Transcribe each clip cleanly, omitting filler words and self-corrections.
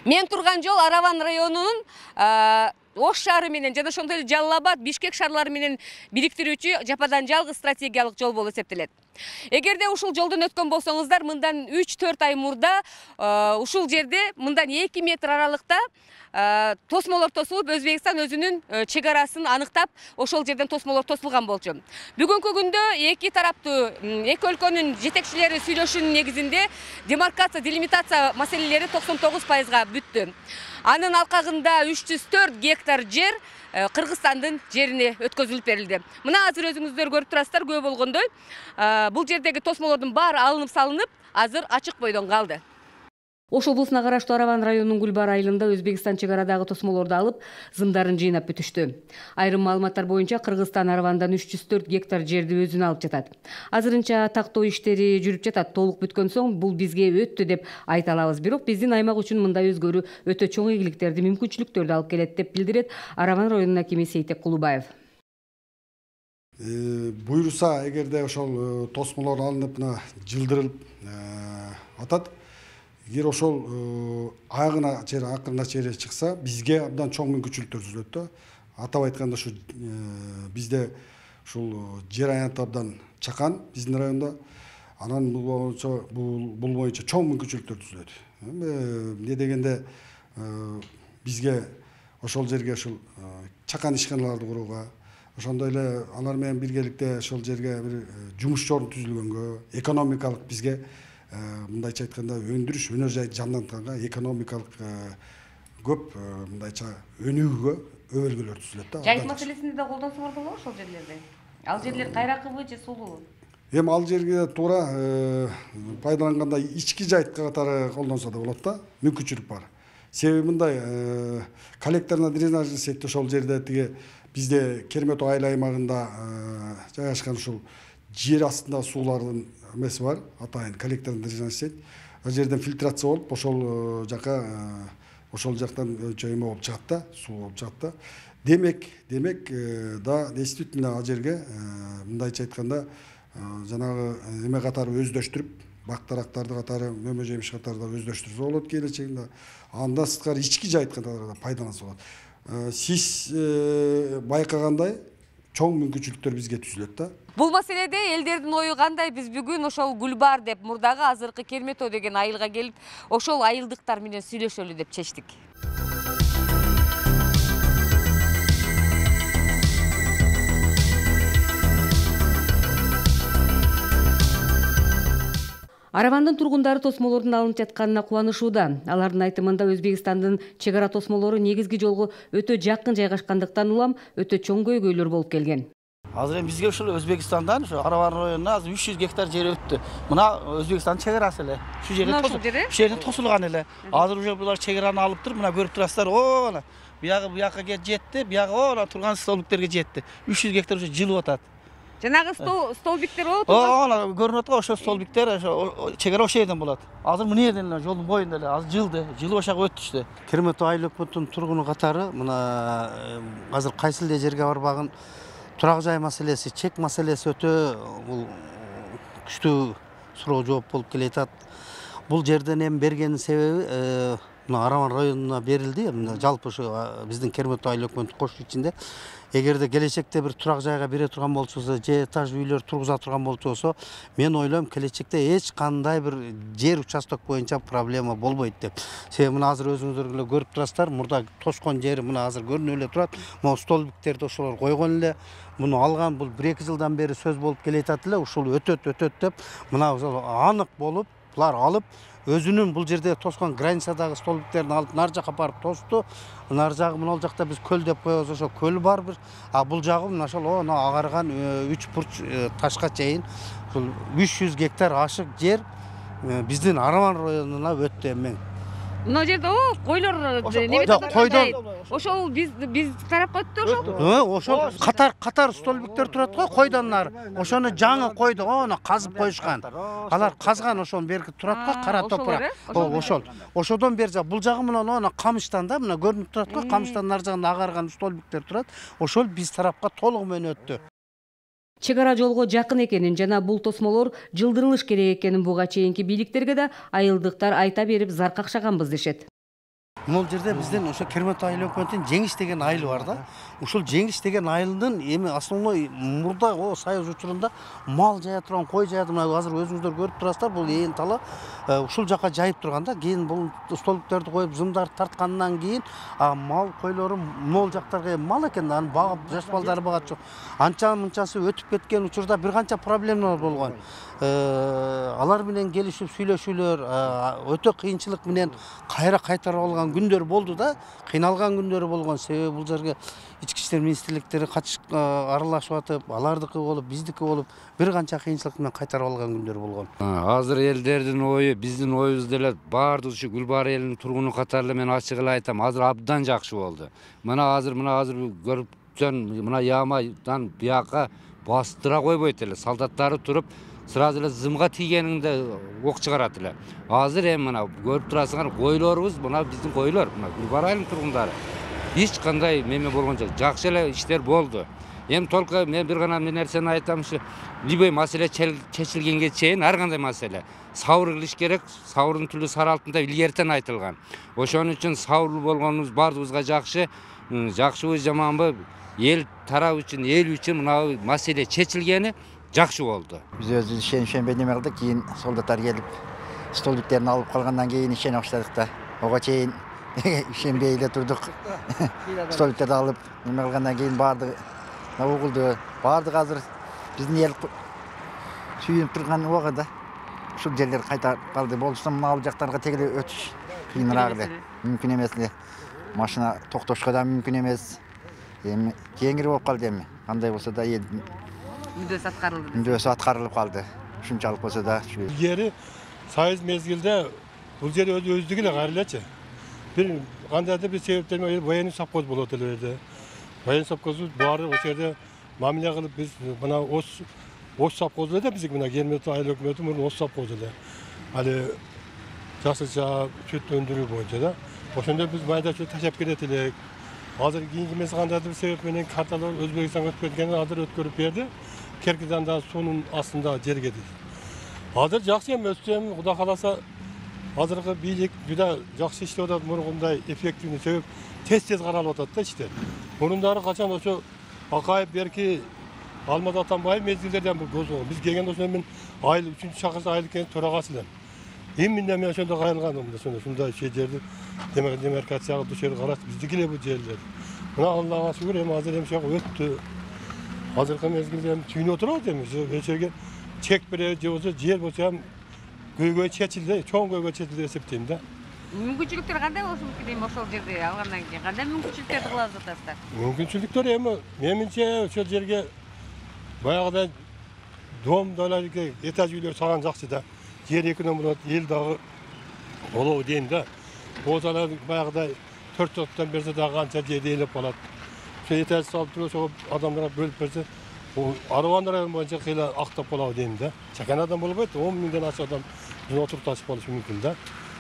Мен турган жол Араван районунун Ош шаары менен жана ошондой эле Жалал Абад, Бишкек шаарлары менен бириктирүүчү жападан жалгыз стратегиялык жол болуп эсептелет. Эгерде ушул жолдон өткөн болсоңуздар, мындан 3-4 ай мурда ушул жерде мындан 2 метр аралыкта тосмолор тосулуп, Өзбекстан өзүнүн чек-арасын аныктап, ошол жерден тосмолор тосулган болчу. Бүгүнкү күндө эки тараптуу, эки өлкөнүн жетекчилери сүйлөшүүнүн негизинде демаркация, делимитация маселелери 99%га бүттү. Анын алкагында 304 гектар жер Кыргызстандын жерине өткөзүлүп берилди. Мына азыр өзүңүздөр көрүп турасыздар, көп болгондой. Бул жердеги тосмолордун баары алынып салынып, азыр ачык бойдон калды. Ош облусуна караштуу Араван районунун Гүлбар айылында Өзбекстан чек арадагы тосмолорду алып, зымдарын жыйнап бүтүштү. Айрым маалыматтар боюнча Кыргызстан Аравандан 304 гектар жерди өзүнө алып жатат. Азырынча тактоо иштери жүрүп жатат. Толук бүткөн соң бул бизге өттү деп айта алабыз. Бирок биздин аймак үчүн мындай өзгөрүү өтө чоң ийгиликтерди, мүмкүнчүлүктөрдү алып келет деп билдирет Араван районунун акими Сейтек Кулубаев. Буйруса, эгерде ошол тосмолор алынып, жылдырылып атат. Эгер ошол агына чейин акырына чейин чыкса, бизге абдан чоң мүмкүнчүлүктөр түзүлөт да. Атап айтканда ушу бизде ушул жер аянты абдан чакан биздин районда. Анан бул боюнча чоң мүмкүнчүлүктөр түзүлөт. Эмне дегенде бизге ошол жерге ушул чакан ишканаларды курууга, ошондой эле алар менен биргеликте ошол жерге бир жумуш жорун түзүлгөнгө, экономикалык бизге мындайча айтканда өндүрүш, өнөр жайды жандантганга, экономикалык көп мындайча өнүгүүгө өбөлгөлөр түзүлөт да. Жайыт маселесинде да колдонсоңор болобу ошол жерлерде? Ал жерлер кайракыбы же сулуу? Эми ал жерге туура пайдаланганда ички жайыт катары колдонсо да болот да, мүмкүнчүлүк бар. Себеби мындай, коллекторно дренажный сеть ошол жерде тиги бизде Кермет айыл аймагында жайгашкан ушул жер астында суулардын эмеси бар, атайын коллекторно дренажный сеть. Ал жерден фильтрация болуп, ошол жактан эме болуп чыгат да, суу болуп чыгат да. Демек, да действительно ал жерге мындайча айтканда жанагы эме катары өздөштүрүп, бактарактарды катары, мөмө жемиш катары да өздөштүрсө болот келечегинде. Андан сырткары ички жайыт катары да пайдаланса болот. Сиз байкагандай чоң мүмкүнчүлүктөр бизге түзүлөт да. Бул маселеде элдердин ою кандай? Биз бүгүн ошол Гүлбар деп мурдагы азыркы Керметөө деген айылга келип, ошол айылдыктар менен сүйлөшөлү деп чечтик. Аравандын тургундары тосмолордун алынып жатканына кубанышууда. Алардын айтымында Өзбекстандын чек ара тосмолору негизги жолго өтө жакын жайгашкандыктан улам өтө чоң көйгөйлөр болуп келген. Азыр бизге ушул Өзбекстандан ушу Араван районуна азыр 300 гектар жер өттү. Мына Өзбекстандын чек арасы эле. Шу жерде тосулган эле. Азыр уже булар чек араны алып туруп, мына көрүп турасыздар. О, буяка жетти, буяка турган столбиктерге жетти. 300 гектар уже жылып атат. Жанагы столбиктер болот. Көрүнүп атат, ошо столбиктер, ошо чек ара ошол жерден болот. Азыр мына жерден эле жолдун боюнда эле азыр жылып ошого өттүштү. Керметөө айыл өкмөтүнүн тургуну катары мына азыр кайсы эле жерге барбагын турак жай маселеси, чек маселеси өтө бул күчтүү суроо жооп болуп келе атат. Бул жерден эми бергенин себеби мына Араван районуна берилди. Жалпы ушу биздин Керметөө айыл өкмөтү кош ичинде. Эгерде келечекте бир турак жайга бере турган болсо, же этаж үйлөр тургуза турган болсо, мен ойлойм келечекте эч кандай бир жер участок боюнча проблема болбойт деп. Себеби мына азыр өзүңүздөр эле көрүп турасыздар, мурда тоскон жери мына азыр көрүнүп эле турат. Могу столбиктерди ошолор койгон эле. Муну алган бул 1-2 жылдан бери сөз болуп келе атат эле, ушул өтөт деп, мына анык болуп, булар алып өзүнүн бул жерде тоскон границадагы столбиктерин алып нар жакка барып тосту. Нар жагы мына ал жакта биз көл деп коебуз, ошо көл бар бир. А бул жагы мына ошол агарган 3 бурч ташка чейин 300 гектар ашык жер биздин Араван районуна өттү эми. Мына жерде койлор ошол биз тарапка өттү ошол. Ошол катар столбиктер турат го, койдон нары. Ошону жаңы койду, казып коюшкан. Алар казган ошону берки турат го, кара топурак. Ошол. Ошодон бери жак бул жагы мына камыштан да, мына көрүнүп турат го, камыштан нар жагында агарган столбиктер турат. Ошол биз тарапка толугу менен өттү. Чек ара жолго жакын экенин жана бул тосмолор жылдырылыш керек экенин буга чейинки бийликтерге да айылдыктар айта берип зар какшаганбыз дешет. Бул жерде биздин ошо Кермет айыл өкмөтүнүн Жеңиш деген айылы бар да. Ушул Жеңиш деген айылдын эми основной мурда о союз учурунда мал жая турган, кой жая турган, азыр өзүңүздөр көрүп турасыздар, бул ээн тала ушул жака жайып турган да. Кийин бул столбиктерди коюп зымдарды тарткандан кийин мал койлору могул жактарга мал экен, аны багып жаш балдары багат жок. Анча мынчасы өтүп кеткен учурда бир канча проблемалар болгон. Алар менен келишип сүйлөшүүлөр өтө кыйынчылык менен кайра кайтарып алган күндөр болду да, кыйналган күндөрү болгон. Себеби бул жерге ички иштер министрликтери аралашып атып, алардыкы болуп, биздики болуп, бир канча кыйынчылык менен кайтарып алган күндөр болгон. Азыр элдердин ою, биздин оюбуз деле баардык ушу Гүлбар элинин тургуну катары мен ачык эле айтам, азыр абдан жакшы болду. Мына азыр көрүптөн мына Ямайдан бияка бастыра койбойт эле, солдаттары туруп сразу эле зымга тийгениңде ок чыгарат эле. Азыр эми мына көрүп турасыңар, койлорубуз, мына биздин койлор, мына Гүлбар айылынын тургундары эч кандай меме болгон жок. Жакшы эле иштер болду. Эми только мен бир гана нерсени айтам, ушу любой маселе чечилгенге чейин ар кандай маселе сабыр кылыш керек. Сабырдын тили сары алтында илгертен айтылган. Ошон үчүн сабырлуу болгонубуз бардыгыбызга жакшы. Жакшыбы жаманбы, эл тарап үчүн, эл үчүн мына маселе чечилгени жакшы болду. Биз өзүбүз ишенбей неме кылдык, кийин солдаттар келип столбиктерин алып калгандан кийин ишене баштадык да. Ого чейин ишенбей эле турдук. Столбиктерди алып неме кылгандан кийин баардыгы угулду. Баардыгы азыр биздин эл сүйүнүп турган убагында ушул жерлер кайта калды. Болсо мына жактарга тегеле өтүш кыйыныраак эле, мүмкүн эмес эле. Машина токтошко да мүмкүн эмес. Эми кеңири болуп калды эми. Кандай болсо да эл мүддөсү аткарылып калды. Ушунчалык болсо да. Жери союз мезгилде бул жер өздүгү эле кайрылачы. Бир кандайдыр бир себептер менен военный совхоз болот эле. Военный совхозубуз баары ошол жерде мамиле кылып биз мына ош совхозу эле биздики мына Кермет айыл өкмөтү мурун ош совхозу эле. Али жасылча сүт өндүрүү боюнча да. Ошондо биз майда чөп ташап кетет элек. Азыр кийинки эмес кандайдыр себеп менен карталар Өзбекстанга өтүп кеткенин азыр өткөрүп берди. Керкиданда суунун астында жерге дейт. Азыр жакшы эми өтсөм, Кудай кааласа азыркы бийлик juda жакшы иштеп атат, мурундай эффективный себеп тез каралып атат да иштер. Мурундары качан ошо Акаев берки Алмаз Атамбаев мезгилдерден бул козгон. Биз келгенде ошондо мен айыл 3-чакырса айыл экен төрагасы элем. Именно мен ошондо кайрылгандым, ушундай жерди демаркацияга душер караш биздики эле бул жерлер. Мына Аллага шүгүр, эми азыр ошого өттү. Азыркы мезгилде түйүнүп отурат эми, ошерге чек бере же болсо жер болсо ham көйгөй чечилди, чоң көйгөй чечилди деп эсептейм да. Мүмкүнчүлүктөр кандай болушу мүмкүн эми ошол жерде алгандан кийин? Кандай мүмкүнчүлүктөрдү кылып жатасыздар? Мүмкүнчүлүктөр эми менимче ошол жерге баягыдай дом далайга этаж үйлөр салган жакшы да. Жер экинен болот, эл дагы болобу дейм да. Болсалар баягыдай 4 соттон берсе дагы канча жер ээлеп калат. Ошо этаж салып туруп ошо адамдарга бөлүп берсе, Арван району боюнча кыйла актап калабы дейм да. Чакан адам болбойт, 10 миңден аш адам отуруп ташып калышы мүмкүн да.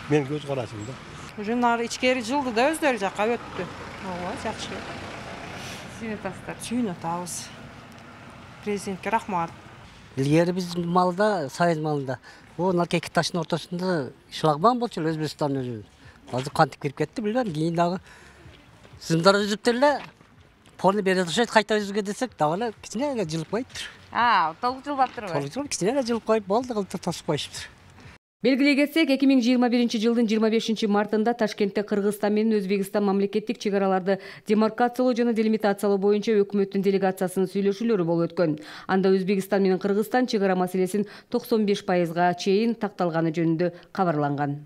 Мен көз карашым да. Ушунар ичкери жылды да өздөрү жакка өттү. Ооба, жакшы. Сүйүнүп атасыздар. Сүйүнүп атабыз. Президентке рахмат. Илгери биз малда, союз малында, мына эки таштын ортосунда шлагбаум болчу эле Өзбекстандын өзү. Азыр кантип кирип кетти билбейм. Кийин дагы сымдар үзүп деле полный бере турушат, кайта үзүүгө десек, дагы кичине эле жылып коюптур. Толук жылып атыптырбы? Толук жылып, кичине эле жылып коюп болду, кылтып тосуп коюшуптур. Белгилей кетсек, 2021 жылдын 25 мартында Ташкентте Кыргызстан менен Өзбекстан мамлекеттик чек араларды демаркациялоо жана делимитациялоо боюнча өкмөттүн делегациясынын сүйлөшүүлөрү болуп өткөн. Анда Өзбекстан менен Кыргызстан чек ара маселесин 95%га чейин такталганы жөнүндө кабарланган.